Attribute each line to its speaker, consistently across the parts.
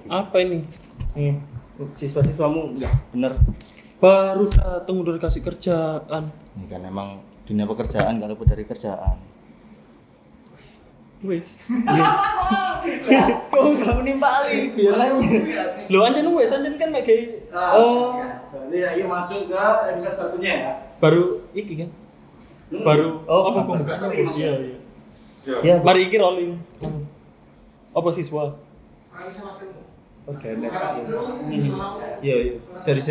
Speaker 1: Apa ini?
Speaker 2: Siswa-siswamu enggak bener.
Speaker 1: Baru datang udah dikasih kerjaan.
Speaker 2: Ini kan emang dunia pekerjaan kalau luput dari kerjaan.
Speaker 1: Wih.
Speaker 2: Kok enggak menimpali? Biasanya.
Speaker 1: Lo anjen kan mek gawe.
Speaker 2: Berarti ayo masuk ke episode satunya ya.
Speaker 1: Baru iki kan. Baru apa pembukaan? Iya.
Speaker 2: Ya,
Speaker 1: Mari iki rolling. Apa siswa?
Speaker 2: Oke, iya. Sorry.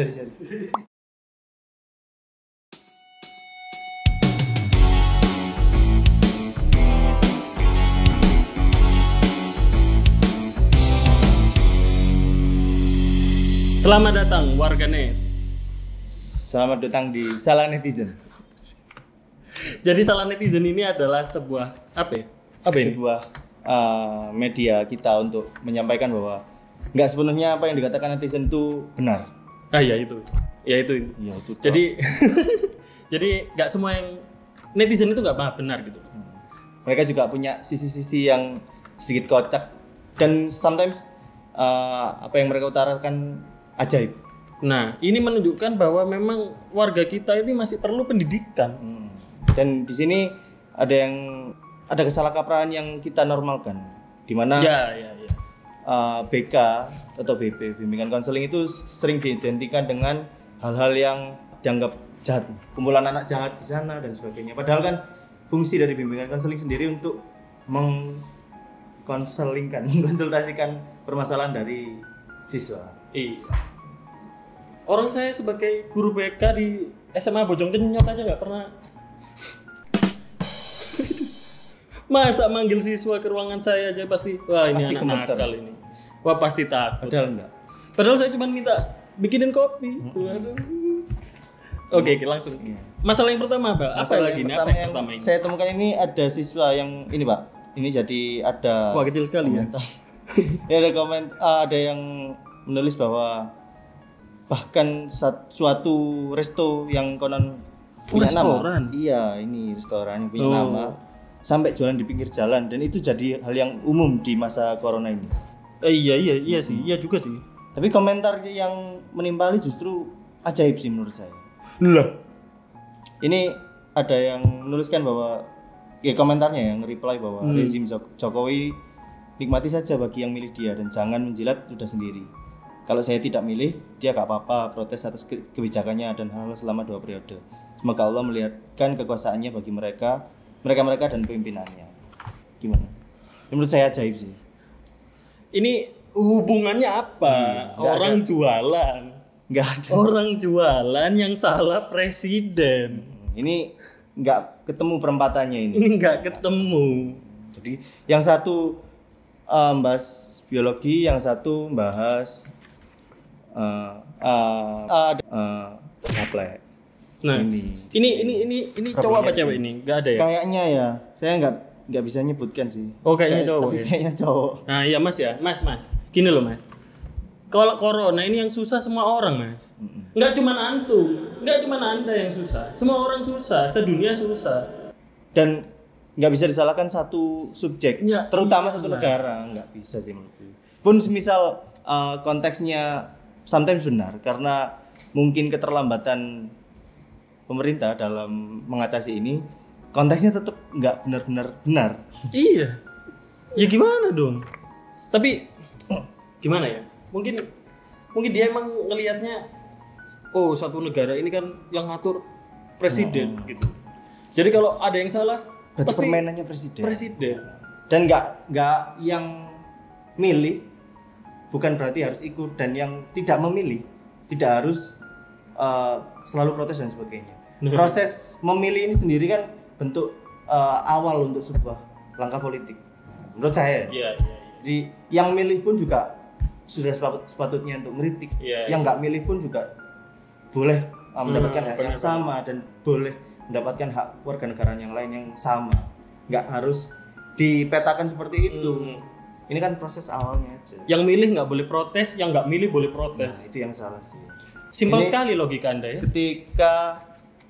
Speaker 1: Selamat datang warganet.
Speaker 2: Selamat datang di Salah Netizen.
Speaker 1: Jadi Salah Netizen ini adalah sebuah apa ya? Apa ini?
Speaker 2: Sebuah media kita untuk menyampaikan bahwa nggak sepenuhnya apa yang dikatakan netizen itu benar.
Speaker 1: Ah ya itu. Ya itu.
Speaker 2: Ya itu.
Speaker 1: Jadi jadi nggak semua yang netizen itu nggak benar gitu.
Speaker 2: Mereka juga punya sisi-sisi yang sedikit kocak dan sometimes apa yang mereka utarakan ajaib.
Speaker 1: Nah, ini menunjukkan bahwa memang warga kita ini masih perlu pendidikan.
Speaker 2: Dan di sini ada kesalahkaprahan yang kita normalkan, di mana
Speaker 1: Ya.
Speaker 2: BK atau BP, bimbingan konseling itu sering diidentikan dengan hal-hal yang dianggap jahat, kumpulan anak jahat di sana dan sebagainya. Padahal kan fungsi dari bimbingan konseling sendiri untuk mengkonsultasikan permasalahan dari siswa.
Speaker 1: Iya. Orang saya sebagai guru BK di SMA Bojong Kenyot aja nggak pernah. Masa manggil siswa ke ruangan saya aja pasti, wah ini
Speaker 2: Pasti
Speaker 1: anak
Speaker 2: gemeter.
Speaker 1: nakal ini. Wah pasti takut.
Speaker 2: Padahal enggak.
Speaker 1: Padahal saya cuma minta bikinin kopi. Waduh. Oke, langsung. Masalah yang pertama, Pak. Apa lagi ini? Apa yang pertama ini?
Speaker 2: Saya temukan ini ada siswa yang ini, Pak. Ini jadi ada
Speaker 1: Wah, kecil sekali ya.
Speaker 2: Ini ada ada yang menulis bahwa bahkan suatu resto yang konon punya
Speaker 1: restoran?
Speaker 2: nama. Iya, ini restoran yang punya nama sampai jualan di pinggir jalan dan itu jadi hal yang umum di masa corona ini.
Speaker 1: Iya sih, iya juga sih.
Speaker 2: Tapi komentar yang menimpali justru ajaib sih menurut saya.
Speaker 1: Lah,
Speaker 2: Ini ada yang menuliskan bahwa komentarnya yang reply bahwa rezim Jokowi nikmati saja bagi yang milih dia dan jangan menjilat ludah sendiri. Kalau saya tidak milih, dia gak apa-apa protes atas kebijakannya dan hal-hal selama 2 periode. Semoga Allah melihatkan kekuasaannya bagi mereka dan pimpinannya. Gimana? Ini menurut saya ajaib sih.
Speaker 1: ini hubungannya apa?
Speaker 2: nggak
Speaker 1: Orang
Speaker 2: ada.
Speaker 1: jualan.
Speaker 2: Nggak ada.
Speaker 1: Orang jualan yang salah presiden.
Speaker 2: Ini nggak ketemu perempatannya ini.
Speaker 1: Ini nggak ketemu.
Speaker 2: Jadi yang satu bahas biologi, yang satu bahas apa?
Speaker 1: Nah, ini cowok apa cewek ini? Nggak ada ya?
Speaker 2: Kayaknya ya, saya nggak bisa nyebutkan sih.
Speaker 1: Oh, kayaknya cowok.
Speaker 2: Tapi
Speaker 1: Ya?
Speaker 2: kayaknya cowok.
Speaker 1: Nah, iya Mas ya. Mas. Gini loh, Mas. Kalau corona ini yang susah semua orang, Mas. Nggak cuma antum, nggak cuma Anda yang susah. Semua orang susah, sedunia susah.
Speaker 2: Dan nggak bisa disalahkan satu subjek,
Speaker 1: Ya,
Speaker 2: terutama satu negara, nggak bisa sih menurutku. Pun semisal konteksnya sometimes benar karena mungkin keterlambatan pemerintah dalam mengatasi ini, konteksnya tetap nggak benar-benar benar.
Speaker 1: Iya. Ya gimana dong? Tapi gimana ya? Mungkin dia emang ngelihatnya oh, satu negara ini kan yang ngatur presiden gitu. Jadi kalau ada yang salah
Speaker 2: Berarti
Speaker 1: pasti
Speaker 2: permainannya presiden.
Speaker 1: Dan
Speaker 2: nggak yang milih bukan berarti harus ikut, dan yang tidak memilih tidak harus selalu protes dan sebagainya. Proses memilih ini sendiri kan bentuk awal untuk sebuah langkah politik menurut saya.
Speaker 1: Iya.
Speaker 2: Jadi yang milih pun juga sudah sepatutnya untuk mengkritik.
Speaker 1: Iya.
Speaker 2: Yang nggak milih pun juga boleh mendapatkan hak yang
Speaker 1: benar.
Speaker 2: sama dan boleh mendapatkan hak warga negara yang lain yang sama. Nggak harus dipetakan seperti itu. Ini kan proses awalnya aja.
Speaker 1: Yang milih nggak boleh protes, yang nggak milih boleh
Speaker 2: Nah,
Speaker 1: protes.
Speaker 2: itu yang salah sih.
Speaker 1: Simpel
Speaker 2: Ini-
Speaker 1: sekali logika Anda ya.
Speaker 2: Ketika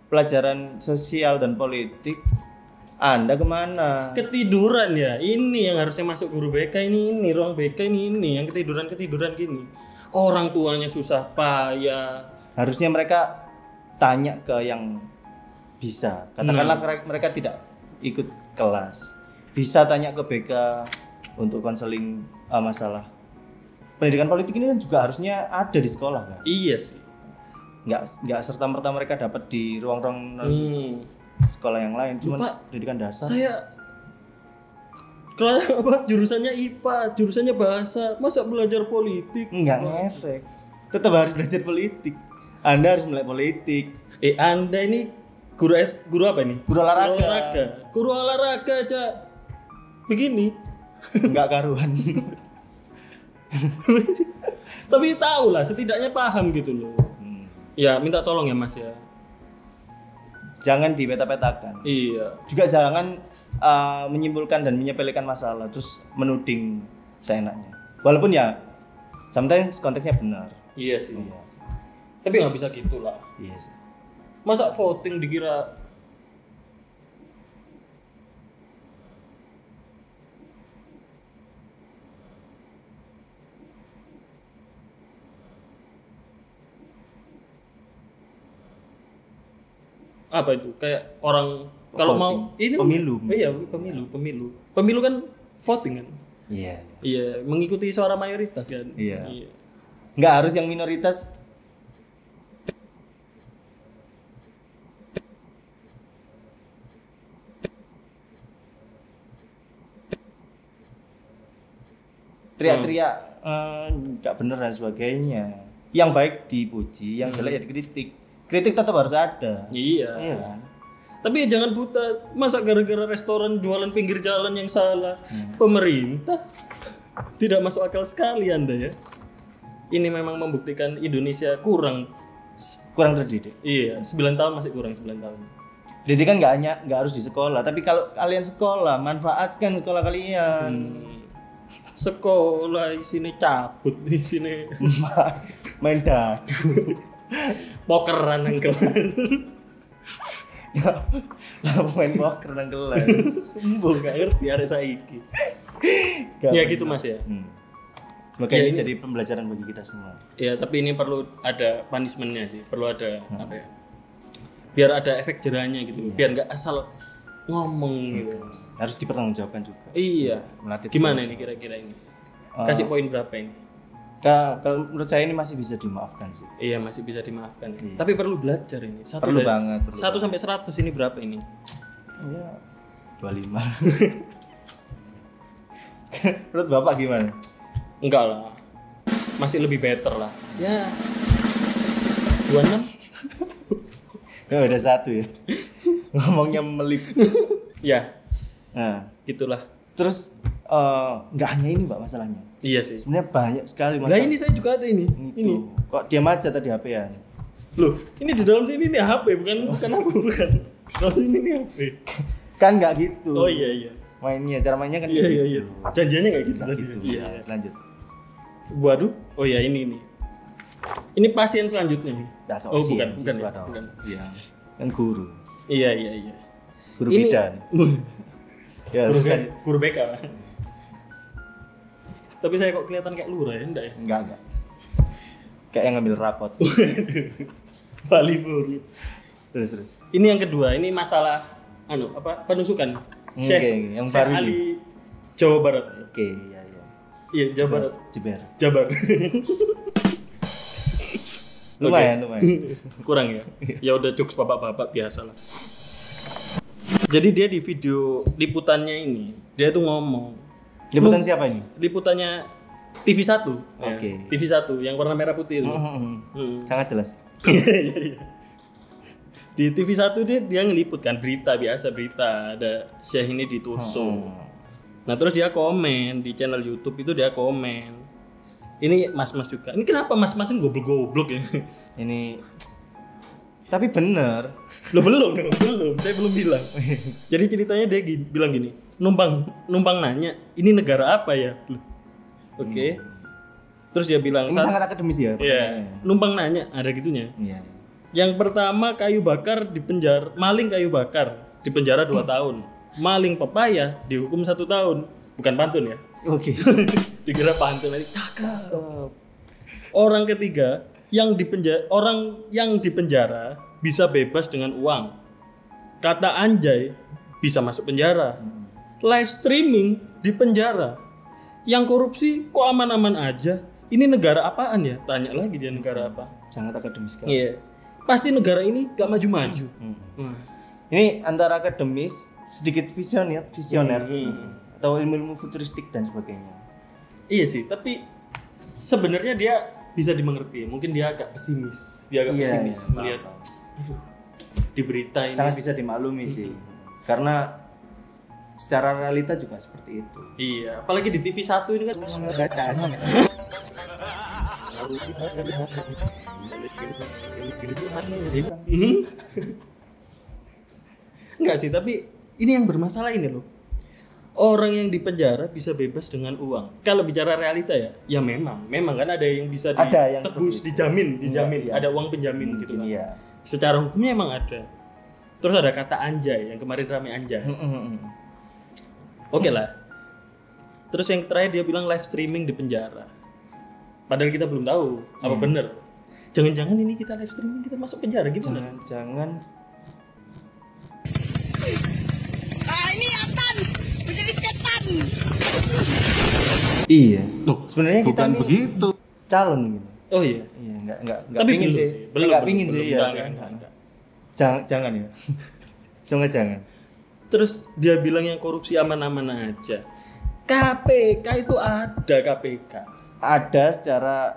Speaker 2: pelajaran sosial dan politik Anda kemana?
Speaker 1: Ketiduran ya. Ini yang harusnya masuk guru BK ini ruang BK ini yang ketiduran gini. Orang tuanya susah payah.
Speaker 2: Harusnya mereka tanya ke yang bisa. Katakanlah mereka tidak ikut kelas. Bisa tanya ke BK untuk konseling masalah. Pendidikan politik ini kan juga harusnya ada di sekolah kan?
Speaker 1: Iya sih.
Speaker 2: Nggak serta-merta mereka dapat di ruang-ruang sekolah yang lain, cuma pendidikan dasar.
Speaker 1: Saya jurusannya IPA, jurusannya bahasa, masa belajar politik?
Speaker 2: Nggak ngefek. Tetap harus belajar politik. Anda harus melek politik.
Speaker 1: Anda ini guru apa ini?
Speaker 2: Guru olahraga.
Speaker 1: Guru olahraga aja begini.
Speaker 2: Nggak karuan.
Speaker 1: Tapi tahu lah, setidaknya paham gitu loh. Ya minta tolong ya Mas ya.
Speaker 2: Jangan dipeta-petakan.
Speaker 1: Iya.
Speaker 2: Juga jangan menyimpulkan dan menyepelekan masalah terus menuding seenaknya. Walaupun ya sometimes konteksnya benar.
Speaker 1: Iya sih.
Speaker 2: Iya.
Speaker 1: Tapi nggak bisa gitulah.
Speaker 2: Iya sih.
Speaker 1: Masa voting dikira apa itu? Kayak orang kalau mau ini
Speaker 2: pemilu.
Speaker 1: Iya, pemilu kan voting kan.
Speaker 2: Iya.
Speaker 1: Iya, mengikuti suara mayoritas kan.
Speaker 2: Iya. Nggak harus yang minoritas. Teriak-teriak nggak bener dan sebagainya. Yang baik dipuji, yang jelek ya dikritik. Kritik tetap harus ada.
Speaker 1: Iya.
Speaker 2: Iya kan?
Speaker 1: Tapi jangan buta. Masa gara-gara restoran jualan pinggir jalan yang salah pemerintah? Tidak masuk akal sekali Anda ya. Ini memang membuktikan Indonesia kurang
Speaker 2: terdidik.
Speaker 1: Iya, 9 tahun masih kurang 9 tahun.
Speaker 2: Pendidikan nggak harus di sekolah, tapi kalau kalian sekolah, manfaatkan sekolah kalian.
Speaker 1: Sekolah di sini cabut, di sini
Speaker 2: main dadu.
Speaker 1: Pokeran nang kelas.
Speaker 2: Lah main poker nang kelas.
Speaker 1: Sembuh gak ngerti arek saiki. Ya gitu Mas ya.
Speaker 2: Makanya ini jadi pembelajaran bagi kita semua.
Speaker 1: Ya, tapi ini perlu ada punishment-nya sih, perlu ada apa ya? Biar ada efek jerahnya gitu. Biar nggak asal ngomong gitu.
Speaker 2: Harus dipertanggungjawabkan juga.
Speaker 1: Iya.
Speaker 2: Melatih
Speaker 1: gimana ini kira-kira ini? Kasih poin berapa ini?
Speaker 2: Kalau menurut saya ini masih bisa dimaafkan sih.
Speaker 1: Iya, masih bisa dimaafkan. Tapi perlu belajar ini.
Speaker 2: Perlu banget.
Speaker 1: 1 sampai 100 ini berapa ini?
Speaker 2: Ya 25. Menurut Bapak gimana?
Speaker 1: Enggak lah. Masih lebih better lah. Ya. 26.
Speaker 2: Ya udah 1 ya. Ngomongnya melip.
Speaker 1: Ya.
Speaker 2: Nah,
Speaker 1: gitulah.
Speaker 2: Terus nggak hanya ini Mbak masalahnya.
Speaker 1: Iya sih.
Speaker 2: Sebenarnya banyak sekali masalah.
Speaker 1: Nah, ini saya juga ada ini. Ini.
Speaker 2: Kok diam aja tadi HP-an?
Speaker 1: Loh, ini di dalam sini nih HP bukan aku bukan. Dalam sini nih HP.
Speaker 2: Kan nggak gitu.
Speaker 1: Oh iya.
Speaker 2: Cara mainnya kan
Speaker 1: iya. Janjiannya nggak gitu tadi.
Speaker 2: Gitu.
Speaker 1: Iya.
Speaker 2: Lanjut.
Speaker 1: Waduh. Oh iya ini. Ini pasien selanjutnya nih. Oh bukan.
Speaker 2: Iya. Kan guru.
Speaker 1: Iya.
Speaker 2: Guru bidan. Ya,
Speaker 1: guru BK. Tapi saya kok kelihatan kayak lurah ya, enggak ya?
Speaker 2: Enggak. Kayak yang ngambil rapot.
Speaker 1: Bali Buru.
Speaker 2: Terus.
Speaker 1: Ini yang kedua, ini masalah penusukan. Syekh
Speaker 2: yang baru
Speaker 1: Ali
Speaker 2: ini.
Speaker 1: Jawa Barat.
Speaker 2: Oke, iya.
Speaker 1: Iya, Jawa Barat.
Speaker 2: Jabar. Lumayan.
Speaker 1: Kurang ya? Ya udah jokes bapak-bapak biasa lah. Jadi dia di video liputannya ini, dia tuh ngomong.
Speaker 2: Liputan siapa ini?
Speaker 1: Liputannya TV1.
Speaker 2: Oke.
Speaker 1: Ya, TV1 yang warna merah putih itu.
Speaker 2: Sangat jelas.
Speaker 1: Iya. Di TV1 dia ngeliput kan berita ada Syekh ini ditusuk. Nah, terus dia komen di channel YouTube itu dia komen. Ini mas-mas juga. Ini kenapa mas-masin goblok-goblok ya?
Speaker 2: Ini tapi bener.
Speaker 1: Belum. Saya belum bilang. Jadi ceritanya dia bilang gini, numpang nanya, ini negara apa ya? Oke. Terus dia bilang,
Speaker 2: ini sangat akademis ya?
Speaker 1: Iya. Numpang nanya, ada gitunya.
Speaker 2: Iya.
Speaker 1: Yang pertama maling kayu bakar di penjara 2 tahun. maling pepaya dihukum 1 tahun. Bukan pantun ya.
Speaker 2: Oke.
Speaker 1: Dikira pantun lagi. Cakep. Orang ketiga orang yang dipenjara bisa bebas dengan uang. Kata anjay bisa masuk penjara. Live streaming di penjara. Yang korupsi kok aman-aman aja. Ini negara apaan ya? Tanya lagi dia negara apa.
Speaker 2: Sangat akademis sekali.
Speaker 1: Iya. Pasti negara ini gak maju-maju.
Speaker 2: Ini antara akademis, sedikit visioner, atau ilmu-ilmu futuristik dan sebagainya.
Speaker 1: Iya sih, tapi sebenarnya dia bisa dimengerti. Mungkin dia agak pesimis. Dia agak pesimis melihat aduh, di berita ini.
Speaker 2: Sangat bisa dimaklumi sih. Karena secara realita juga seperti itu.
Speaker 1: Iya, apalagi di TV1 ini kan enggak sih, tapi ini yang bermasalah ini loh. Orang yang di penjara bisa bebas dengan uang. Kalau bicara realita ya memang kan ada yang bisa ditebus, dijamin,
Speaker 2: Iya.
Speaker 1: ada uang penjamin gitu kan.
Speaker 2: Iya.
Speaker 1: Secara hukumnya emang ada. Terus ada kata anjay yang kemarin rame anjay. Oke lah. Terus yang terakhir dia bilang live streaming di penjara. Padahal kita belum tahu apa bener. Jangan-jangan ini kita live streaming kita masuk penjara gimana?
Speaker 2: Jangan.
Speaker 3: Ini Atan menjadi setan.
Speaker 2: Iya. Sebenarnya kita
Speaker 4: Bukan
Speaker 2: nih
Speaker 4: begitu.
Speaker 2: calon gitu.
Speaker 1: Oh iya.
Speaker 2: Iya, enggak
Speaker 1: Tapi
Speaker 2: pingin
Speaker 1: belum
Speaker 2: sih.
Speaker 1: Belum,
Speaker 2: Enggak
Speaker 1: belum,
Speaker 2: pingin
Speaker 1: belum,
Speaker 2: sih ya.
Speaker 1: Enggak.
Speaker 2: Jangan ya. Semoga jangan.
Speaker 1: Terus dia bilang yang korupsi aman-aman aja. KPK itu ada KPK.
Speaker 2: Ada secara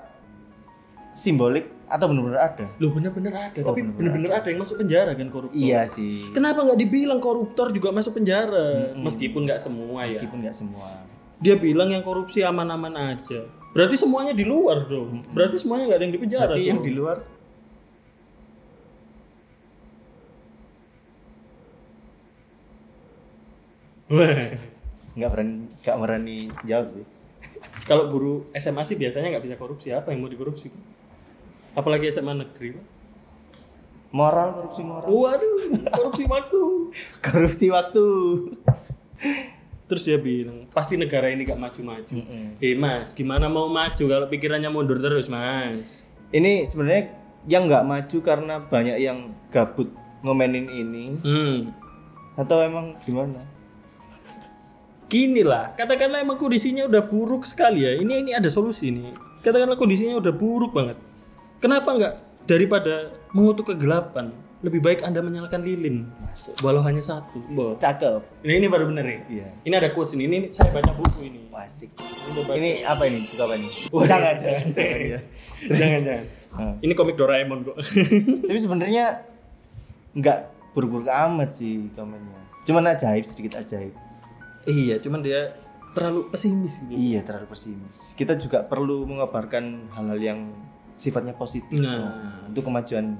Speaker 2: simbolik atau benar-benar ada?
Speaker 1: Loh bener-bener ada,
Speaker 2: Oh,
Speaker 1: tapi
Speaker 2: bener-bener
Speaker 1: bener-bener ada yang masuk penjara kan koruptor.
Speaker 2: Iya sih.
Speaker 1: Kenapa nggak dibilang koruptor juga masuk penjara? Meskipun nggak semua ya.
Speaker 2: Meskipun nggak semua.
Speaker 1: Dia bilang yang korupsi aman-aman aja. Berarti semuanya di luar dong. Berarti semuanya nggak ada yang di penjara.
Speaker 2: Berarti yang di luar nggak berani jawab sih.
Speaker 1: Kalau guru SMA sih biasanya nggak bisa korupsi. Apa yang mau dikorupsi? Apalagi SMA negeri. Pak.
Speaker 2: Korupsi moral.
Speaker 1: Waduh, korupsi waktu.
Speaker 2: Korupsi waktu.
Speaker 1: Terus dia bilang, pasti negara ini gak maju-maju. Mas, gimana mau maju kalau pikirannya mundur terus, Mas?
Speaker 2: Ini sebenarnya yang nggak maju karena banyak yang gabut ngomenin ini. Atau emang gimana?
Speaker 1: Gini lah, katakanlah emang kondisinya udah buruk sekali ya. Ini ada solusi nih. Katakanlah kondisinya udah buruk banget. Kenapa nggak daripada mengutuk kegelapan, lebih baik Anda menyalakan lilin. Walau hanya satu.
Speaker 2: Cakep.
Speaker 1: Ini baru bener ya.
Speaker 2: Iya.
Speaker 1: Ini ada quotes ini. Ini saya baca buku ini.
Speaker 2: Asik. Ini apa ini? Buku apa ini?
Speaker 1: Wah,
Speaker 2: Jangan ya.
Speaker 1: jangan. Ini komik Doraemon kok.
Speaker 2: Tapi sebenarnya nggak buruk-buruk amat sih komennya. Cuman ajaib, sedikit ajaib.
Speaker 1: Iya, cuman dia terlalu pesimis gitu.
Speaker 2: Iya, terlalu pesimis. Kita juga perlu mengabarkan hal-hal yang sifatnya positif.
Speaker 1: Nah.
Speaker 2: Untuk kemajuan,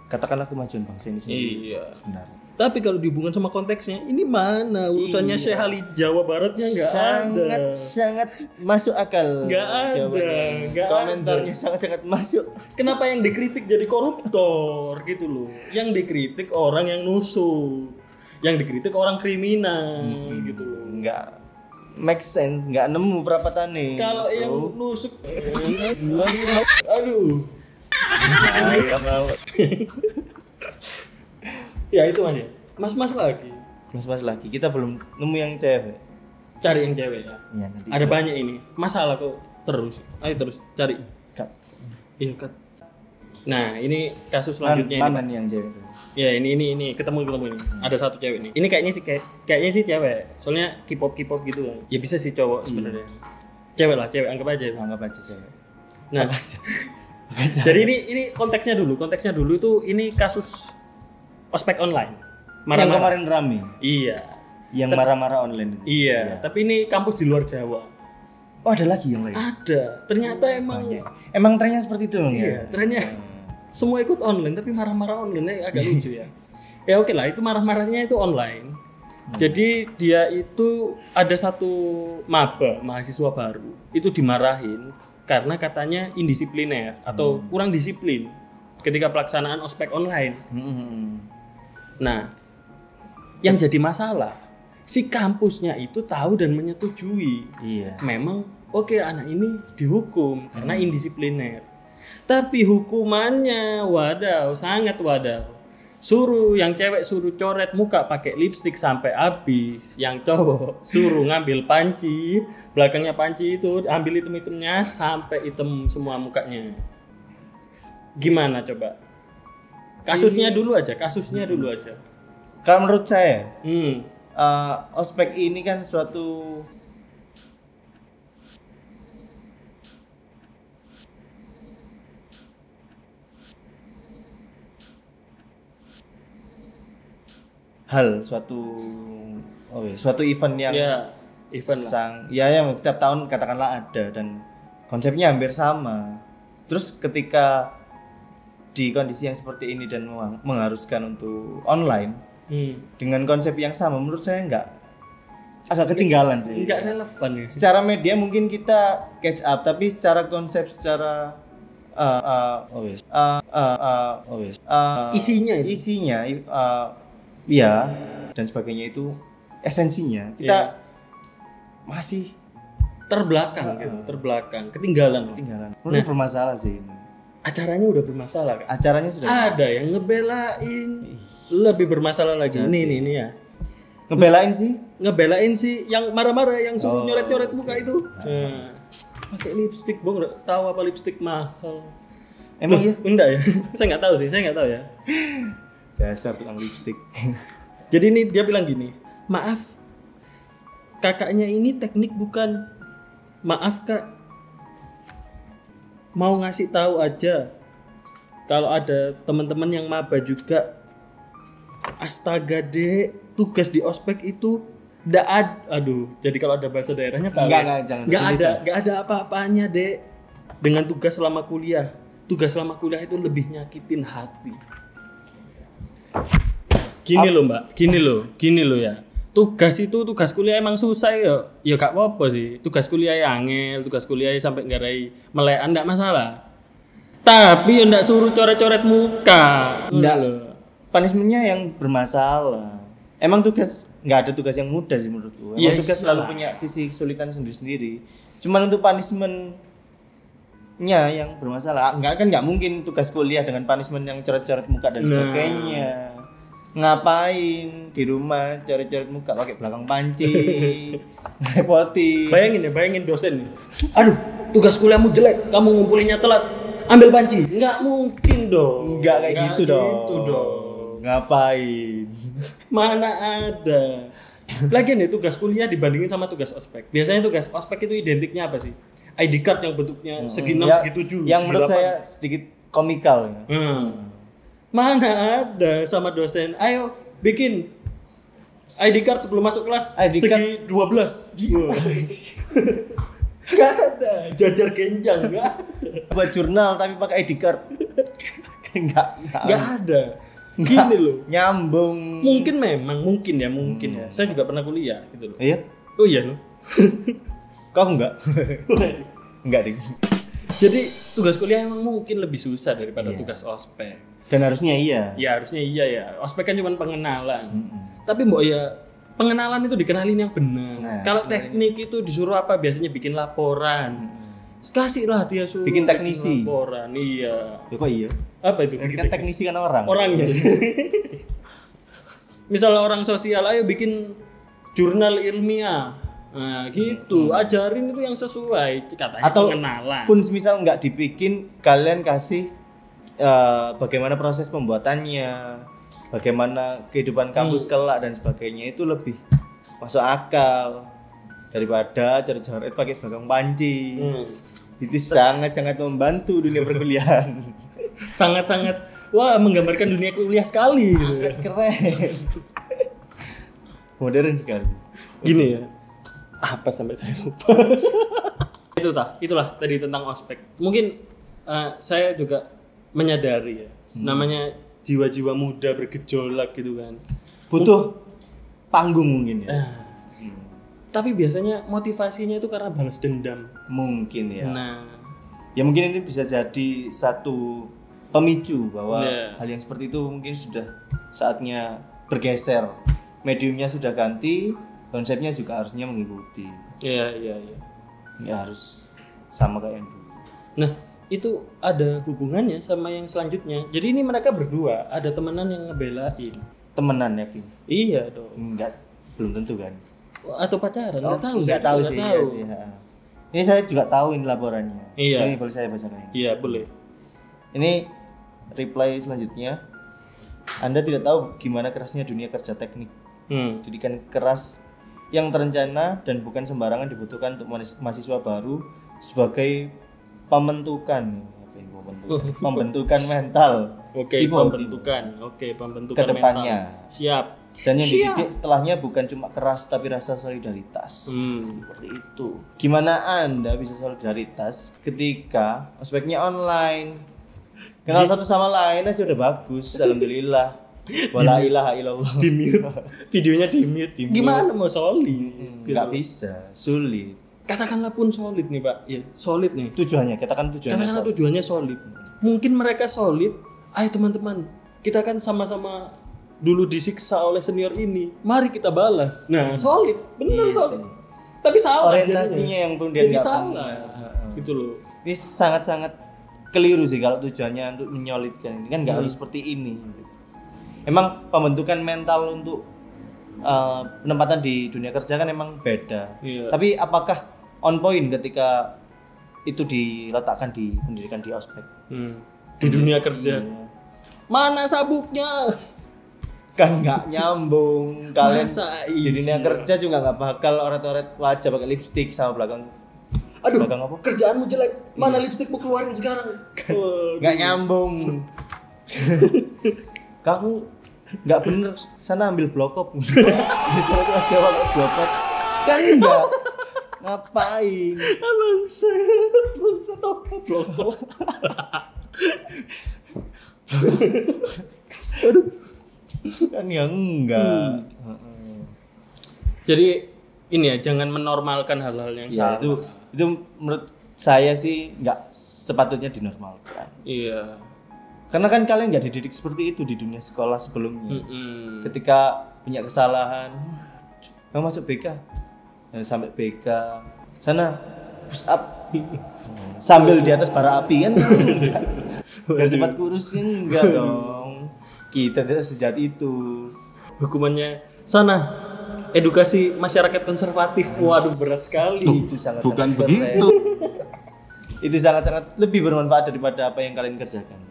Speaker 2: katakanlah kemajuan bangsa ini sendiri.
Speaker 1: Iya.
Speaker 2: Sebenarnya.
Speaker 1: Tapi kalau dihubungkan sama konteksnya, ini mana urusannya Syekh Ali Jawa Baratnya nggak ada.
Speaker 2: Sangat masuk akal.
Speaker 1: Nggak ada,
Speaker 2: jawabannya.
Speaker 1: nggak
Speaker 2: Komentarnya sangat masuk.
Speaker 1: Kenapa yang dikritik jadi koruptor gitu loh? Yang dikritik orang yang nusuk, yang dikritik orang kriminal gitu loh.
Speaker 2: Nggak make sense, nggak nemu perapatannya.
Speaker 1: Kalau yang nusuk, aduh. Ya itu Mas ya. Mas lagi.
Speaker 2: Mas lagi, kita belum nemu yang cewek.
Speaker 1: Cari yang cewek ya.
Speaker 2: Iya, nanti
Speaker 1: Ada banyak ini. Masalah kok terus. Ayo terus cari.
Speaker 2: Kak.
Speaker 1: Iya Kat. Nah ini kasus selanjutnya
Speaker 2: Mana
Speaker 1: ini.
Speaker 2: nih yang cewek itu?
Speaker 1: Ya ini ketemu ini. Ada satu cewek nih. Ini kayaknya sih cewek. Soalnya K-pop gitu kan. Ya bisa sih cowok sebenarnya. Cewek anggap aja.
Speaker 2: Anggap aja cewek.
Speaker 1: Nah. Jadi ini konteksnya dulu itu ini kasus ospek online.
Speaker 2: Yang kemarin rame.
Speaker 1: Iya.
Speaker 2: Yang marah-marah online itu.
Speaker 1: Iya. Tapi ini kampus di luar Jawa.
Speaker 2: Oh, ada lagi yang lain.
Speaker 1: Ada. Ternyata
Speaker 2: Emang trennya seperti itu, Bang?
Speaker 1: Iya, trennya semua ikut online tapi marah-marah online agak lucu ya. Ya oke lah, itu marah-marahnya itu online. Jadi dia itu ada satu mahasiswa baru itu dimarahin karena katanya indisipliner atau kurang disiplin ketika pelaksanaan ospek online. Nah, yang jadi masalah si kampusnya itu tahu dan menyetujui.
Speaker 2: Iya.
Speaker 1: Memang oke, anak ini dihukum karena indisipliner. Tapi hukumannya wadaw, sangat wadaw. Suruh yang cewek suruh coret muka pakai lipstik sampai habis, yang cowok suruh ngambil panci, belakangnya panci itu ambil item-itemnya sampai hitam semua mukanya. Gimana coba? Kasusnya dulu aja.
Speaker 2: Kalau menurut saya,
Speaker 1: Hmm.
Speaker 2: ospek ini kan suatu suatu event yang
Speaker 1: Ya, event lah.
Speaker 2: yang setiap tahun katakanlah ada dan konsepnya hampir sama. Terus ketika di kondisi yang seperti ini dan mengharuskan untuk online dengan konsep yang sama, menurut saya agak ketinggalan sih.
Speaker 1: Enggak relevan ya.
Speaker 2: Secara media mungkin kita catch up, tapi secara konsep, secara
Speaker 1: Isinya itu.
Speaker 2: iya dan sebagainya itu esensinya kita masih
Speaker 1: terbelakang gitu, ketinggalan.
Speaker 2: Menurut bermasalah sih ini.
Speaker 1: Acaranya udah bermasalah kan?
Speaker 2: Acaranya sudah
Speaker 1: Ada yang ngebelain lebih bermasalah lagi. Ini ya. Ngebelain sih yang marah-marah yang suruh nyoret-nyoret muka itu. Nah, pakai lipstik, Bang. Tahu apa lipstik mahal?
Speaker 2: Emang ya?
Speaker 1: Enggak ya? Saya nggak tahu ya.
Speaker 2: Dasar tukang lipstik.
Speaker 1: Jadi ini dia bilang gini, maaf, kakaknya ini teknik bukan. Maaf kak, mau ngasih tahu aja. Kalau ada teman-teman yang maba juga, astaga dek, tugas di ospek itu jadi kalau ada bahasa daerahnya tahu. Enggak ada apa-apanya dek. Dengan tugas selama kuliah itu lebih nyakitin hati. Gini loh mbak, gini loh ya. Tugas kuliah emang susah ya. Ya gak apa-apa sih. Tugas kuliah angel, tugas kuliah sampai ngarai melekan enggak masalah. Tapi enggak suruh coret-coret muka.
Speaker 2: Enggak loh. Punishment-nya yang bermasalah. Emang enggak ada tugas yang mudah sih menurutku. Emang tugas selalu punya sisi kesulitan sendiri-sendiri. Cuman untuk punishment-nya yang bermasalah. Enggak mungkin tugas kuliah dengan punishment yang coret-coret muka dan sebagainya. Ngapain di rumah coret-coret muka pakai belakang panci, ngerepotin.
Speaker 1: Bayangin dosen nih. Aduh, tugas kuliahmu jelek, kamu ngumpulinnya telat, ambil panci. Enggak mungkin dong.
Speaker 2: Enggak kayak gitu dong. Ngapain?
Speaker 1: Mana ada. Lagian nih tugas kuliah dibandingin sama tugas ospek. Biasanya tugas ospek itu identiknya apa sih? ID card yang bentuknya segi 6, segi 7,
Speaker 2: yang menurut saya sedikit komikal ya.
Speaker 1: Mana ada sama dosen, ayo bikin ID card sebelum masuk kelas segi 12. Gak ada, jajar genjang, gak ada.
Speaker 2: Buat jurnal tapi pakai ID card. Gak
Speaker 1: ada. Gini loh.
Speaker 2: Nyambung.
Speaker 1: Mungkin ya. Saya juga pernah kuliah gitu loh.
Speaker 2: Iya?
Speaker 1: Oh iya loh.
Speaker 2: Kau enggak? Enggak ding.
Speaker 1: Jadi tugas kuliah emang mungkin lebih susah daripada tugas ospek.
Speaker 2: Dan harusnya iya.
Speaker 1: Ya harusnya iya ya. Ospek kan cuma pengenalan. Tapi mbok ya pengenalan itu dikenalin yang benar. Nah, kalau teknik itu disuruh apa? Biasanya bikin laporan. Kasihlah dia suruh
Speaker 2: bikin teknisi.
Speaker 1: Laporan. Iya.
Speaker 2: Ya kok iya?
Speaker 1: Apa itu?
Speaker 2: Kan teknisi kan orang.
Speaker 1: Orangnya. Misalnya orang sosial, ayo bikin jurnal ilmiah. Nah gitu, ajarin itu yang sesuai katanya
Speaker 2: atau
Speaker 1: pengenalan.
Speaker 2: Pun misal nggak dibikin, kalian kasih bagaimana proses pembuatannya, bagaimana kehidupan kampus kelak dan sebagainya, itu lebih masuk akal daripada coret-coret pakai belakang panci. Itu sangat-sangat membantu dunia perkuliahan.
Speaker 1: Sangat-sangat menggambarkan dunia kuliah sekali.
Speaker 2: Keren. Modern sekali.
Speaker 1: Gini ya. Apa sampai saya lupa. Itulah tadi tentang ospek. Mungkin saya juga menyadari ya. Namanya jiwa-jiwa muda bergejolak gitu kan.
Speaker 2: Butuh panggung mungkin ya.
Speaker 1: Tapi biasanya motivasinya itu karena balas dendam.
Speaker 2: Mungkin ya.
Speaker 1: Nah,
Speaker 2: ya mungkin ini bisa jadi satu pemicu bahwa hal yang seperti itu mungkin sudah saatnya bergeser. Mediumnya sudah ganti, konsepnya juga harusnya mengikuti.
Speaker 1: Iya.
Speaker 2: Nggak harus sama kayak yang dulu.
Speaker 1: Nah, itu ada hubungannya sama yang selanjutnya. Jadi ini mereka berdua ada temenan yang ngebelain.
Speaker 2: Temenan yakin?
Speaker 1: Iya dong.
Speaker 2: Enggak, belum tentu kan.
Speaker 1: Atau pacaran? Nggak tahu.
Speaker 2: Nggak tahu sih. Iya sih. Ini saya juga tahu ini laporannya.
Speaker 1: Iya.
Speaker 2: Ini boleh saya bacakan ini.
Speaker 1: Iya boleh.
Speaker 2: Ini reply selanjutnya. Anda tidak tahu gimana kerasnya dunia kerja teknik. Didikan keras yang terencana dan bukan sembarangan dibutuhkan untuk mahasiswa baru sebagai pembentukan mental.
Speaker 1: Oke, pembentukan
Speaker 2: kedepannya.
Speaker 1: mental. Siap.
Speaker 2: Dan yang dididik setelahnya bukan cuma keras tapi rasa solidaritas. Seperti itu. Gimana Anda bisa solidaritas ketika ospeknya online? Kenal satu sama lain aja udah bagus, alhamdulillah. Wala ilaha illallah.
Speaker 1: Di mute. Videonya di mute. Gimana mau solid?
Speaker 2: Nggak bisa, sulit.
Speaker 1: Katakanlah pun solid nih Pak. Iya, solid nih.
Speaker 2: Tujuannya, katakanlah
Speaker 1: Tujuannya solid. Mungkin mereka solid. Ayo teman-teman, kita kan sama-sama dulu disiksa oleh senior ini. Mari kita balas. Nah, solid. Bener solid. Tapi salah.
Speaker 2: Orientasinya yang pun dia nggak
Speaker 1: salah. Gitu loh.
Speaker 2: Ini sangat-sangat keliru sih kalau tujuannya untuk menyolidkan ini. Kan nggak harus seperti ini. Emang pembentukan mental untuk penempatan di dunia kerja kan emang beda.
Speaker 1: Iya.
Speaker 2: Tapi apakah on point ketika itu diletakkan di pendidikan di ospek?
Speaker 1: Di dunia kerja.
Speaker 2: Iya.
Speaker 1: Mana sabuknya?
Speaker 2: Kan nggak nyambung. Kalian
Speaker 1: Masa
Speaker 2: di dunia kerja juga nggak bakal oret-oret wajah pakai lipstick sama belakang.
Speaker 1: Aduh,
Speaker 2: belakang apa?
Speaker 1: kerjaanmu jelek. Mana lipstikmu keluarin sekarang?
Speaker 2: Nggak nyambung. Kamu nggak bener, sana ambil blokop. Jadi sana tuh aja pakai blokop. Kan enggak. Ngapain?
Speaker 1: Bangsa apa blokop?
Speaker 2: Kan ya enggak.
Speaker 1: Jadi ini ya, jangan menormalkan hal-hal yang
Speaker 2: Ya,
Speaker 1: salah.
Speaker 2: itu menurut saya sih nggak sepatutnya dinormalkan.
Speaker 1: Iya.
Speaker 2: Karena kan kalian nggak dididik seperti itu di dunia sekolah sebelumnya. Ketika punya kesalahan, kamu masuk BK, sampai BK, sana push up, sambil di atas bara api kan? Biar cepat kurus ya enggak dong. Kita tidak sejat itu.
Speaker 1: Hukumannya sana edukasi masyarakat konservatif. Waduh, berat sekali.
Speaker 2: Itu sangat bukan begitu. Itu sangat-sangat lebih bermanfaat daripada apa yang kalian kerjakan.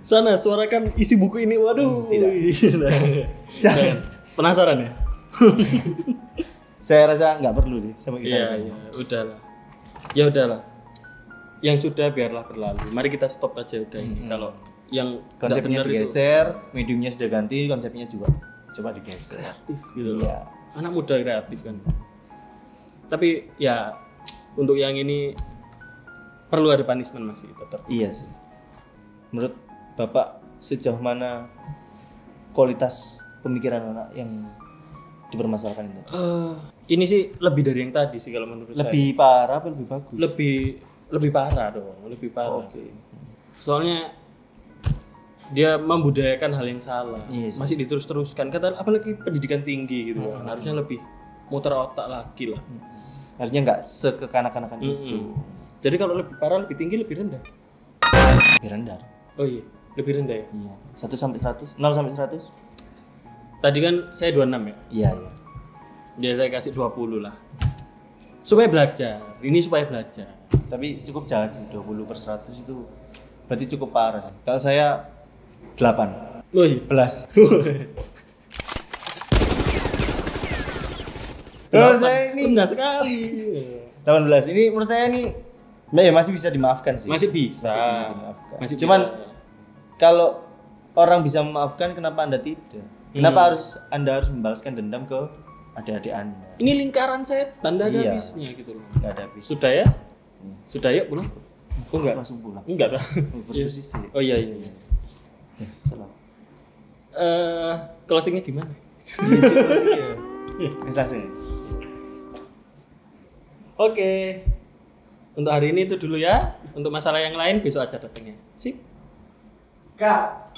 Speaker 1: Sana suarakan isi buku ini. Waduh. Jangan. Penasaran ya?
Speaker 2: Saya rasa nggak perlu deh sama kisah saya.
Speaker 1: Iya, udahlah. Ya udahlah. Yang sudah biarlah berlalu. Mari kita stop aja udah ini. Kalau yang
Speaker 2: konsepnya
Speaker 1: benar
Speaker 2: digeser, mediumnya sudah ganti, konsepnya juga coba digeser.
Speaker 1: kreatif gitu loh.
Speaker 2: Iya.
Speaker 1: Anak muda kreatif kan. Tapi ya untuk yang ini perlu ada punishment masih tetap.
Speaker 2: Iya sih. Menurut Bapak sejauh mana kualitas pemikiran anak yang dipermasalahkan itu?
Speaker 1: Ini sih lebih dari yang tadi sih kalau menurut saya.
Speaker 2: Lebih parah apa lebih bagus?
Speaker 1: Lebih parah dong, lebih parah.
Speaker 2: Oke.
Speaker 1: Soalnya dia membudayakan hal yang salah.
Speaker 2: Yes.
Speaker 1: Masih diterus-teruskan. Kata apalagi pendidikan tinggi gitu kan. Harusnya lebih muter otak lagi lah.
Speaker 2: Harusnya nggak sekekanak-kanakan itu.
Speaker 1: Jadi kalau lebih parah, lebih tinggi, lebih rendah.
Speaker 2: Lebih rendah.
Speaker 1: Oh iya, lebih rendah ya.
Speaker 2: Iya. 1 sampai 100, 0 sampai 100.
Speaker 1: Tadi kan saya 26 ya.
Speaker 2: Iya, iya.
Speaker 1: Dia saya kasih 20 lah. Supaya belajar. Ini supaya belajar.
Speaker 2: Tapi cukup jahat sih, 20/100 itu berarti cukup parah sih. Kalau saya 8.
Speaker 1: Oh iya.
Speaker 2: 11. Terus saya ini
Speaker 1: enggak sekali.
Speaker 2: 18. Ini menurut saya ini ya masih bisa dimaafkan sih.
Speaker 1: Masih bisa.
Speaker 2: Dimaafkan.
Speaker 1: Masih
Speaker 2: Cuman
Speaker 1: bisa.
Speaker 2: kalau orang bisa memaafkan, kenapa Anda tidak? Kenapa Anda harus membalaskan dendam ke adik-adik Anda?
Speaker 1: Ini lingkaran setan, ada
Speaker 2: Iya.
Speaker 1: habisnya gitu loh.
Speaker 2: Enggak ada habis.
Speaker 1: Sudah ya? Sudah ya pulang? Oh enggak.
Speaker 2: Langsung pulang.
Speaker 1: Enggak dah.
Speaker 2: Posisi.
Speaker 1: Oh iya iya.
Speaker 2: Ya, salam.
Speaker 1: Closingnya gimana?
Speaker 2: Langsung.
Speaker 1: Oke. Untuk hari ini itu dulu ya. Untuk masalah yang lain besok aja datangnya. Sip.
Speaker 2: Kak.